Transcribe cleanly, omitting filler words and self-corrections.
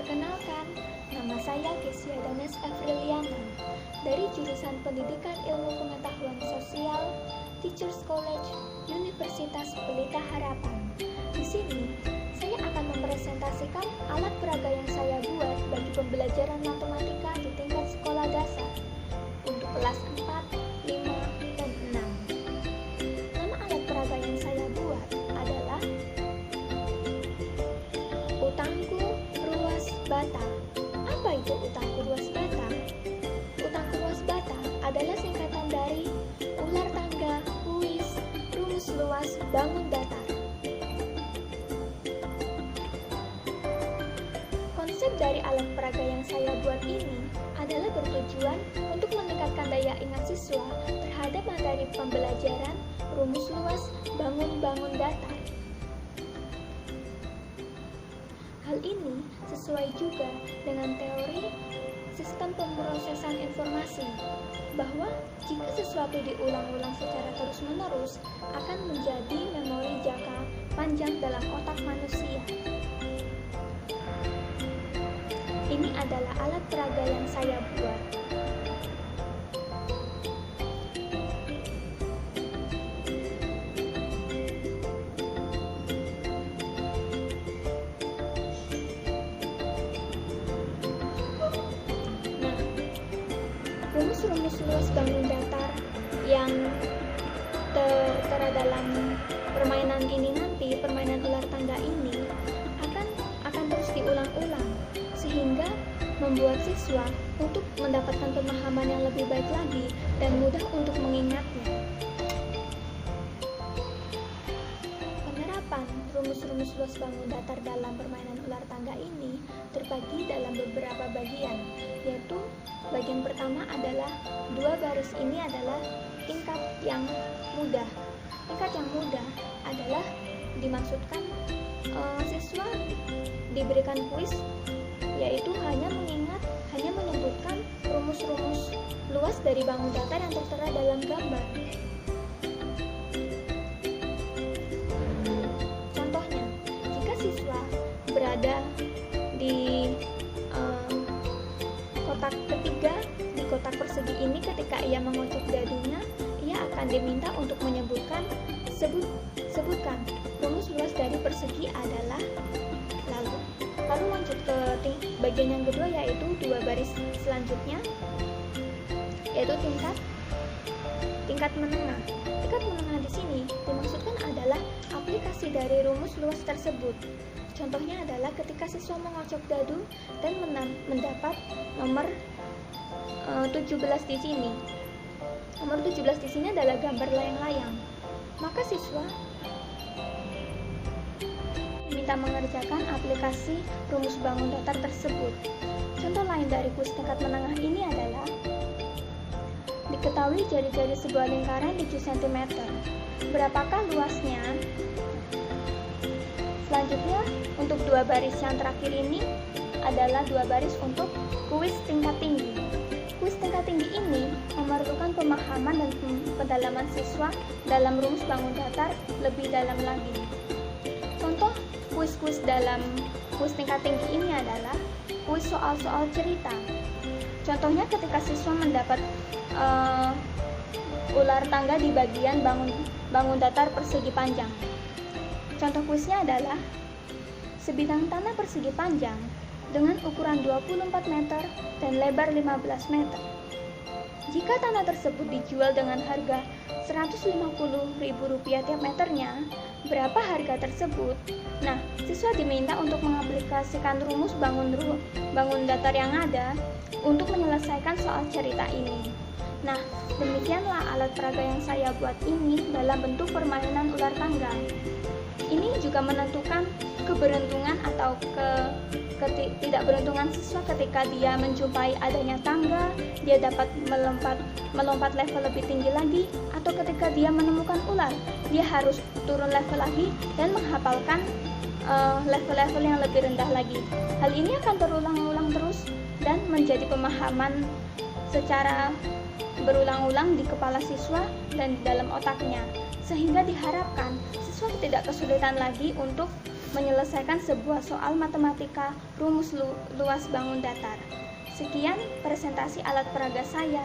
Perkenalkan, nama saya Kesia Danes Afriliana dari jurusan Pendidikan Ilmu Pengetahuan Sosial, Teachers College, Universitas Pelita Harapan. Di sini, saya akan mempresentasikan alat peraga yang saya buat bagi pembelajaran matematika di tingkat sekolah dasar untuk kelas 4, 5, dan 6. Nama alat peraga yang saya buat adalah Utangku Ruas Bata. Apa itu utangku ruas bata? Utangku ruas bata adalah singkatan dari ular tangga, kuis, rumus luas, bangun datar. Konsep dari alat peraga yang saya buat ini adalah bertujuan untuk meningkatkan daya ingat siswa terhadap materi pembelajaran rumus luas, bangun datar. Hal ini sesuai juga dengan teori sistem pemrosesan informasi, bahwa jika sesuatu diulang-ulang secara terus-menerus akan menjadi memori jangka panjang dalam otak manusia. Ini adalah alat peraga yang saya buat. Rumus-rumus luas bangun datar yang tertera dalam permainan ini nanti, permainan ular tangga ini akan terus diulang-ulang sehingga membuat siswa untuk mendapatkan pemahaman yang lebih baik lagi dan mudah untuk mengingatnya. Penerapan rumus-rumus luas bangun datar dalam permainan ular tangga ini terbagi dalam beberapa bagian, yaitu bagian pertama adalah dua baris ini adalah tingkat yang mudah. Tingkat yang mudah adalah dimaksudkan siswa diberikan kuis, yaitu hanya menyebutkan rumus-rumus luas dari bangun datar yang tertera dalam gambar. Contohnya, jika siswa berada di kotak ketiga di kotak persegi ini, ketika ia mengocok dadunya, ia akan diminta untuk sebutkan rumus luas dari persegi adalah lalu lanjut ke bagian yang kedua, yaitu dua baris selanjutnya, yaitu tingkat menengah. Tingkat menengah di sini dimaksudkan adalah aplikasi dari rumus luas tersebut. Contohnya adalah ketika siswa mengocok dadu dan mendapat nomor 17 di sini. Nomor 17 di sini adalah gambar layang-layang. Maka siswa diminta mengerjakan aplikasi rumus bangun datar tersebut. Contoh lain dari kuis tingkat menengah ini adalah diketahui jari-jari sebuah lingkaran 7 cm. Berapakah luasnya? Selanjutnya, untuk dua baris yang terakhir ini adalah dua baris untuk kuis tingkat tinggi. Kuis tingkat tinggi ini memerlukan pemahaman dan pendalaman siswa dalam rumus bangun datar lebih dalam lagi. Contoh kuis-kuis dalam kuis tingkat tinggi ini adalah kuis soal-soal cerita. Contohnya ketika siswa mendapat ular tangga di bagian bangun datar persegi panjang. Contoh kuisnya adalah sebidang tanah persegi panjang dengan ukuran 24 meter dan lebar 15 meter. Jika tanah tersebut dijual dengan harga Rp150.000 tiap meternya, berapa harga tersebut? Nah, siswa diminta untuk mengaplikasikan rumus bangun datar yang ada untuk menyelesaikan soal cerita ini. Nah, demikianlah alat peraga yang saya buat ini dalam bentuk permainan ular tangga. Ini juga menentukan keberuntungan atau ketidakberuntungan siswa ketika dia menjumpai adanya tangga, dia dapat melompat level lebih tinggi lagi, atau ketika dia menemukan ular, dia harus turun level lagi dan menghafalkan level-level yang lebih rendah lagi. Hal ini akan terulang-ulang terus dan menjadi pemahaman secara berulang-ulang di kepala siswa dan di dalam otaknya, sehingga diharapkan siswa tidak kesulitan lagi untuk menyelesaikan sebuah soal matematika rumus luas bangun datar. Sekian presentasi alat peraga saya.